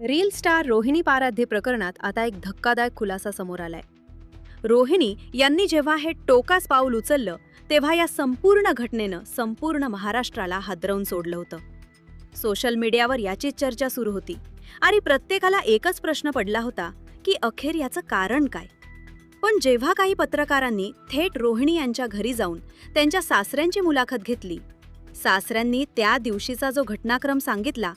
Reel star Rohini पाराध्य प्रकरणात आता एक धक्कादायक खुलासा समोर आलाय. रोहिणी यांनी जेव्हा हे टोकास पाऊल उचललं तेव्हा या संपूर्ण घटनेनं संपूर्ण महाराष्ट्राला हादरवून सोडलं होतं. सोशल मीडियावर याचीच चर्चा सुरू होती आणि प्रत्येकाला एकच प्रश्न पडला होता की अखेर याचं कारण काय. पण जेव्हा काही पत्रकारांनी थेट रोहिणी यांच्या घरी जाऊन त्यांच्या सासऱ्यांची मुलाखत घेतली, सासऱ्यांनी त्या दिवशीचा जो घटनाक्रम सांगितला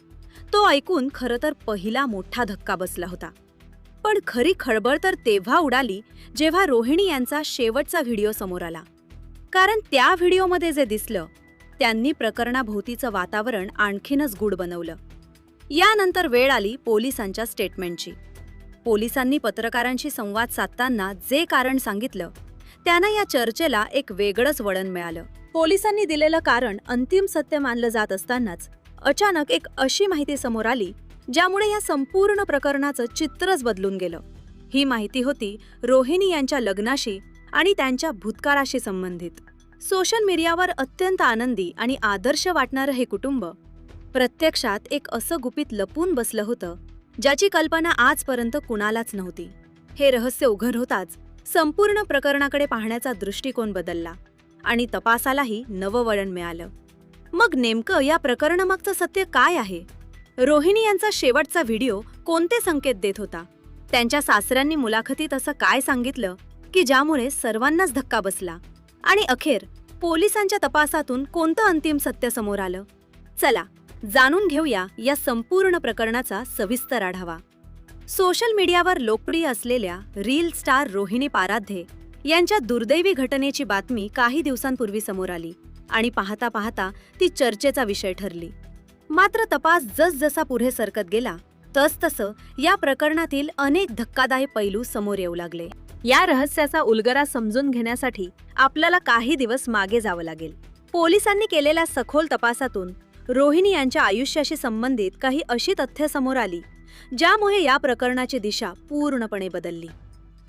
तो ऐकून खरं तर पहिला मोठा धक्का बसला होता. पण खरी खळबळ तर तेव्हा उडाली जेव्हा रोहिणी यांचा शेवटचा व्हिडिओ समोर आला. कारण त्या व्हिडिओमध्ये जे दिसलं त्यांनी प्रकरणाभोवतीचं वातावरण आणखीनच गूढ बनवलं. यानंतर वेळ आली पोलिसांच्या स्टेटमेंटची. पोलिसांनी पत्रकारांशी संवाद साधताना जे कारण सांगितलं त्यानं या चर्चेला एक वेगळंच वळण मिळालं. पोलिसांनी दिलेलं कारण अंतिम सत्य मानलं जात असतानाच अचानक एक अशी माहिती समोर आली ज्यामुळे या संपूर्ण प्रकरणाचं चित्रच बदलून गेलं. ही माहिती होती रोहिणी यांच्या लग्नाशी आणि त्यांच्या भूतकाळाशी संबंधित. सोशल मीडियावर अत्यंत आनंदी आणि आदर्श वाटणारं हे कुटुंब प्रत्यक्षात एक असं गुपित लपून बसलं होतं ज्याची कल्पना आजपर्यंत कुणालाच नव्हती. हे रहस्य उघड होताच संपूर्ण प्रकरणाकडे पाहण्याचा दृष्टिकोन बदलला आणि तपासालाही नवं वळण मिळालं. मग नेमकं या प्रकरणामागचं सत्य काय आहे? रोहिणी यांचा शेवटचा व्हिडिओ कोणते संकेत देत होता? त्यांच्या सासऱ्यांनी मुलाखतीत असं काय सांगितलं की ज्यामुळे सर्वांनाच धक्का बसला? आणि अखेर पोलिसांच्या तपासातून कोणतं अंतिम सत्य समोर आलं? चला जाणून घेऊया या संपूर्ण प्रकरणाचा सविस्तर आढावा. सोशल मीडियावर लोकप्रिय असलेल्या रील स्टार रोहिणी पाराध्य यांच्या दुर्दैवी घटनेची बातमी काही दिवसांपूर्वी समोर आली आणि पाहता पाहता ती चर्चेचा विषय ठरली. मात्र तपास जसजसा पुढे सरकत गेला तसतसं या प्रकरणातील अनेक धक्कादायक पैलू समोर येऊ लागले. या रहस्याचा उलगडा समजून घेण्यासाठी आपल्याला काही दिवस मागे जावं लागेल. पोलिसांनी केलेल्या सखोल तपासातून रोहिणी यांच्या आयुष्याशी संबंधित काही अशी तथ्य समोर आली ज्यामुळे या प्रकरणाची दिशा पूर्णपणे बदलली.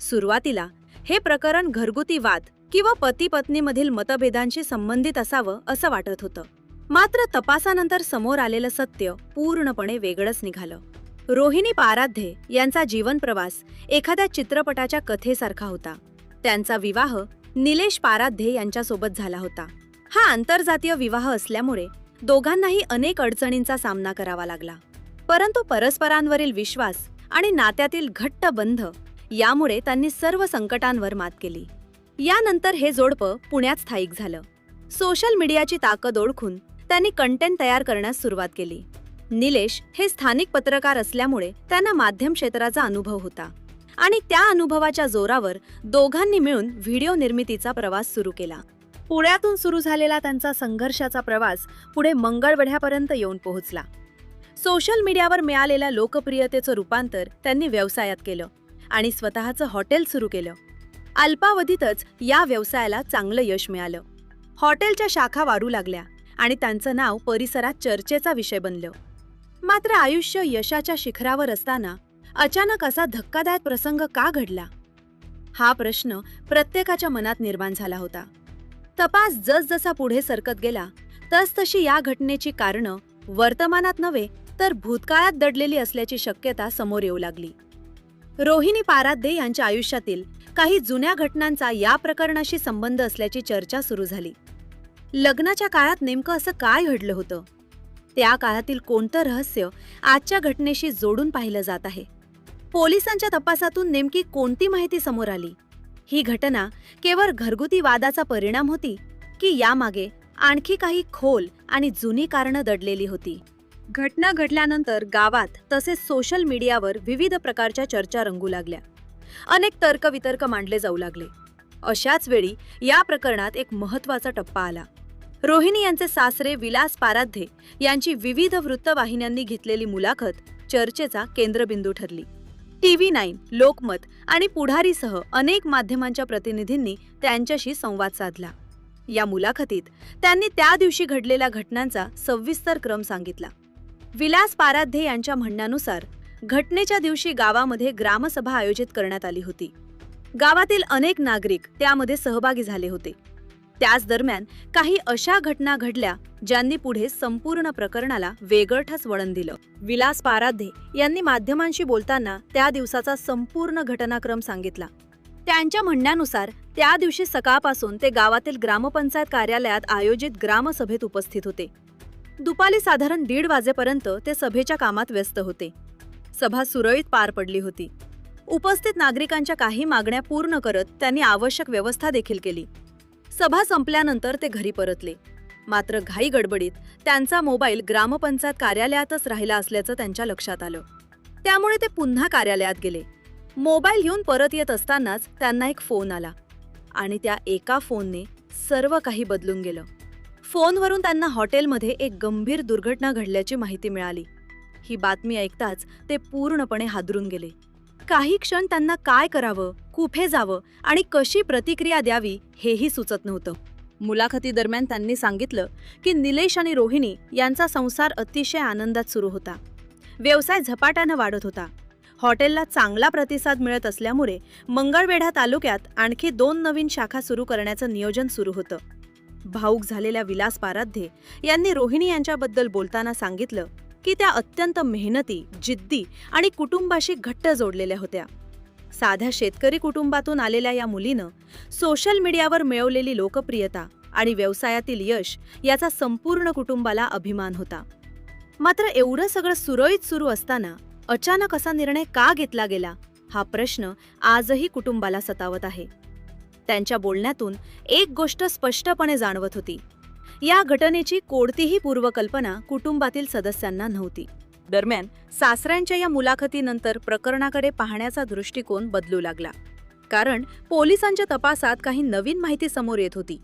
सुरुवातीला हे प्रकरण घरगुती वाद किंवा पती-पत्नीमधील मतभेदांशी संबंधित असावं असं वाटत होतं. मात्र तपासानंतर समोर आलेलं सत्य पूर्णपणे वेगळंच निघालं. रोहिणी पाराध्य यांचा जीवन प्रवास एखाद्या चित्रपटाच्या कथेसारखा होता. त्यांचा विवाह निलेश पाराध्य यांच्यासोबत झाला होता. हा आंतरजातीय विवाह असल्यामुळे दोघांनाही अनेक अडचणींचा सामना करावा लागला. परंतु परस्परांवरील विश्वास आणि नात्यातील घट्ट बंध यामुळे त्यांनी सर्व संकटांवर मात केली. यानंतर हे जोडपं पुण्यात स्थायिक झालं. सोशल मीडियाची ताकद ओळखून त्यांनी कंटेंट तयार करण्यास सुरुवात केली. निलेश हे स्थानिक पत्रकार असल्यामुळे त्यांना माध्यम क्षेत्राचा अनुभव होता आणि त्या अनुभवाच्या जोरावर दोघांनी मिळून व्हिडिओ निर्मितीचा प्रवास सुरू केला. पुण्यातून सुरू झालेला त्यांचा संघर्षाचा प्रवास पुढे मंगळवेढ्यापर्यंत येऊन पोहोचला. सोशल मीडियावर मिळालेल्या लोकप्रियतेचं रूपांतर त्यांनी व्यवसायात केलं आणि स्वतःचं हॉटेल सुरू केलं. अल्पावधीतच या व्यवसायाला चांगलं यश मिळालं. हॉटेलच्या शाखा वाढू लागल्या आणि त्यांचं नाव परिसरात चर्चेचा विषय बनलं. मात्र आयुष्य यशाच्या शिखरावर असताना अचानक असा धक्कादायक प्रसंग का घडला? हा प्रश्न प्रत्येकाच्या मनात निर्माण झाला होता. तपास जसजसा पुढे सरकत गेला तसतशी या घटनेची कारणं वर्तमानात नव्हे तर भूतकाळात दडलेली असल्याची शक्यता समोर येऊ लागली. रोहिणी पाराध्य यांच्या आयुष्यातील काही जुन्या घटनांचा या प्रकरणाशी संबंध असल्याची चर्चा सुरू झाली. लग्नाच्या काळात नेमकं असं काय घडलं होतं? त्या काळातील कोणतं रहस्य आजच्या घटनेशी जोडून पाहिलं जात आहे? पोलिसांच्या तपासातून नेमकी कोणती माहिती समोर आली? ही घटना केवळ घरगुती वादाचा परिणाम होती की यामागे आणखी काही खोल आणि जुनी कारणं दडलेली होती? घटना घडल्यानंतर गावात तसेच सोशल मीडियावर विविध प्रकारच्या चर्चा रंगू लागल्या. अनेक तर्कवितर्क मांडले जाऊ लागले. अशाच वेळी या प्रकरणात एक महत्त्वाचा टप्पा आला. रोहिणी यांचे सासरे विलास पाराध्य यांची विविध वृत्तवाहिन्यांनी घेतलेली मुलाखत चर्चेचा केंद्रबिंदू ठरली. TV9, लोकमत आणि पुढारीसह अनेक माध्यमांच्या प्रतिनिधींनी त्यांच्याशी संवाद साधला. या मुलाखतीत त्यांनी त्या दिवशी घडलेल्या घटनांचा सविस्तर क्रम सांगितला. विलास पाराध्य यांच्या म्हणण्यानुसार घटनेच्या दिवशी गावामध्ये ग्रामसभा आयोजित करण्यात आली होती. गावातील अनेक नागरिक त्यामध्ये सहभागी झाले होते. त्याच दरम्यान काही अशा घटना घडल्या ज्यांनी पुढे संपूर्ण प्रकरणाला वेगळठच वळण दिलं. विलास पाराध्ये यांनी माध्यमांशी बोलताना त्या दिवसाचा संपूर्ण घटनाक्रम सांगितला. त्यांच्या म्हणण्यानुसार त्या दिवशी सकाळपासून ते गावातील ग्रामपंचायत कार्यालयात आयोजित ग्रामसभेत उपस्थित होते. दुपारी साधारण 1:30 वाजेपर्यंत ते सभेच्या कामात व्यस्त होते. सभा सुरळीत पार पडली होती. उपस्थित नागरिकांच्या काही मागण्या पूर्ण करत त्यांनी आवश्यक व्यवस्था देखील केली. सभा संपल्यानंतर ते घरी परतले. मात्र घाई गडबडीत त्यांचा मोबाईल ग्रामपंचायत कार्यालयातच राहिला असल्याचं त्यांच्या लक्षात आलं. त्यामुळे ते पुन्हा कार्यालयात गेले. मोबाईल घेऊन परत येत असतानाच त्यांना एक फोन आला आणि त्या एका फोनने सर्व काही बदलून गेलं. फोनवरून त्यांना हॉटेलमध्ये एक गंभीर दुर्घटना घडल्याची माहिती मिळाली. ही बातमी ऐकताच ते पूर्णपणे हादरून गेले. काही क्षण त्यांना काय करावं, कुठे जावं आणि कशी प्रतिक्रिया द्यावी हेही सुचत नव्हतं. मुलाखतीदरम्यान त्यांनी सांगितलं की निलेश आणि रोहिणी यांचा संसार अतिशय आनंदात सुरू होता. व्यवसाय झपाट्यानं वाढत होता. हॉटेलला चांगला प्रतिसाद मिळत असल्यामुळे मंगळवेढा तालुक्यात आणखी 2 नवीन शाखा सुरू करण्याचं नियोजन सुरू होतं. भाऊक झालेल्या विलास पाराध्ये यांनी रोहिणी यांच्याबद्दल बोलताना सांगितलं की त्या अत्यंत मेहनती, जिद्दी आणि कुटुंबाशी घट्ट जोडलेल्या होत्या. साध्या शेतकरी कुटुंबातून आलेल्या या मुलीनं सोशल मीडियावर मिळवलेली लोकप्रियता आणि व्यवसायातील यश याचा संपूर्ण कुटुंबाला अभिमान होता. मात्र एवढं सगळं सुरळीत सुरू असताना अचानक असा निर्णय का घेतला गेला हा प्रश्न आजही कुटुंबाला सतावत आहे. त्यांच्या बोलण्यातून एक गोष्ट स्पष्टपणे जाणवत होती. या घटनेची कोणतीही पूर्वकल्पना कुटुंबातील सदस्यांना नव्हती. दरम्यान सासऱ्यांच्या या मुलाखतीनंतर प्रकरणाकडे पाहण्याचा दृष्टिकोन बदलू लागला. कारण पोलिसांच्या तपासात काही नवीन माहिती समोर येत होती.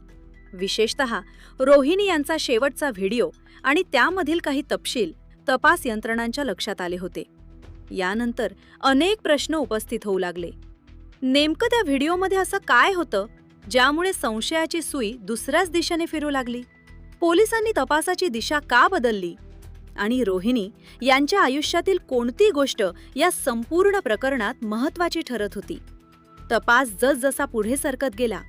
विशेषतः रोहिणी यांचा शेवटचा व्हिडिओ आणि त्यामधील काही तपशील तपास यंत्रणांच्या लक्षात आले होते. यानंतर अनेक प्रश्न उपस्थित होऊ लागले. नेमकं त्या व्हिडिओमध्ये असं काय होतं ज्यामुळे संशयाची सुई दुसऱ्याच दिशेने फिरू लागली? पोलिसांनी तपासाची दिशा का बदलली? आणि रोहिणी यांच्या आयुष्यातील कोणती गोष्ट या संपूर्ण प्रकरणात महत्त्वाची ठरत होती? तपास जसजसा पुढे सरकत गेला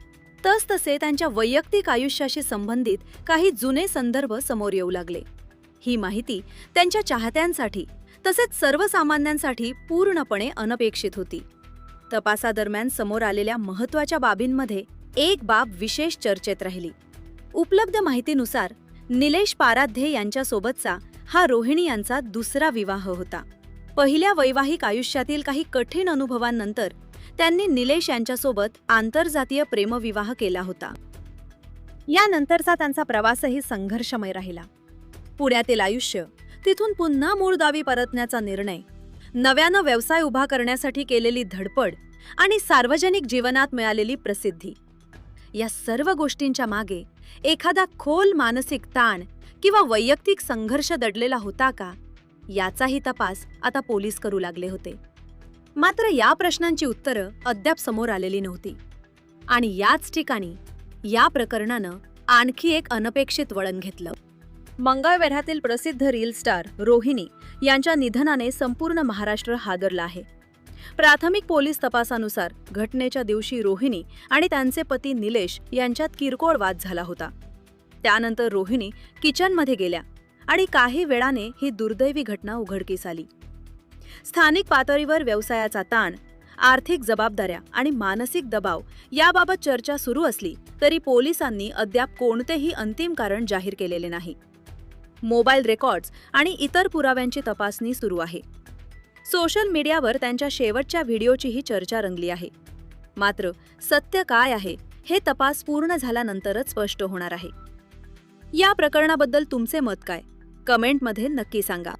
तसतसे त्यांच्या वैयक्तिक आयुष्याशी संबंधित काही जुने संदर्भ समोर येऊ लागले. ही माहिती त्यांच्या चाहत्यांसाठी तसेच सर्वसामान्यांसाठी पूर्णपणे अनपेक्षित होती. तपासादरम्यान समोर आलेल्या महत्त्वाच्या बाबींमध्ये एक बाब विशेष चर्चेत राहिली. उपलब्ध माहितीनुसार निलेश पाराध्ये यांच्यासोबतचा हा रोहिणी यांचा दुसरा विवाह होता. पहिल्या वैवाहिक आयुष्यातील काही कठीण अनुभवांनंतर त्यांनी निलेश यांच्यासोबत आंतरजातीय प्रेमविवाह केला होता. यानंतरचा त्यांचा प्रवासही संघर्षमय राहिला. पुण्यातील आयुष्य, तिथून पुन्हा मूळ गावी परतण्याचा निर्णय, नव्यानं व्यवसाय उभा करण्यासाठी केलेली धडपड आणि सार्वजनिक जीवनात मिळालेली प्रसिद्धी, या सर्व गोष्टींच्या मागे एखादा खोल मानसिक ताण किंवा वैयक्तिक संघर्ष दडलेला होता का याचाही तपास आता पोलीस करू लागले होते. मात्र या प्रश्नांची उत्तरं अद्याप समोर आलेली नव्हती. आणि याच ठिकाणी या प्रकरणानं आणखी एक अनपेक्षित वळण घेतलं. मंगळवेढ्यातील प्रसिद्ध रील स्टार रोहिणी यांच्या निधनाने संपूर्ण महाराष्ट्र हादरला आहे. प्राथमिक पोलीस तपासानुसार घटनेच्या दिवशी रोहिणी आणि त्यांचे पती निलेश यांच्यात किरकोळ वाद झाला होता. त्यानंतर रोहिणी किचनमध्ये गेल्या आणि काही वेळाने ही दुर्दैवी घटना उघडकीस आली. स्थानिक पातळीवर व्यवसायाचा ताण, आर्थिक जबाबदाऱ्या आणि मानसिक दबाव याबाबत चर्चा सुरू असली तरी पोलिसांनी अद्याप कोणतेही अंतिम कारण जाहीर केलेले नाही. मोबाईल रेकॉर्ड्स आणि इतर पुराव्यांची तपासणी सुरू आहे. सोशल मीडियावर त्यांच्या शेवटच्या व्हिडिओचीही चर्चा रंगली आहे. मात्र सत्य काय आहे हे तपास पूर्ण झाल्यानंतरच स्पष्ट होणार आहे. या प्रकरणाबद्दल तुमचे मत काय? कमेंटमध्ये नक्की सांगा.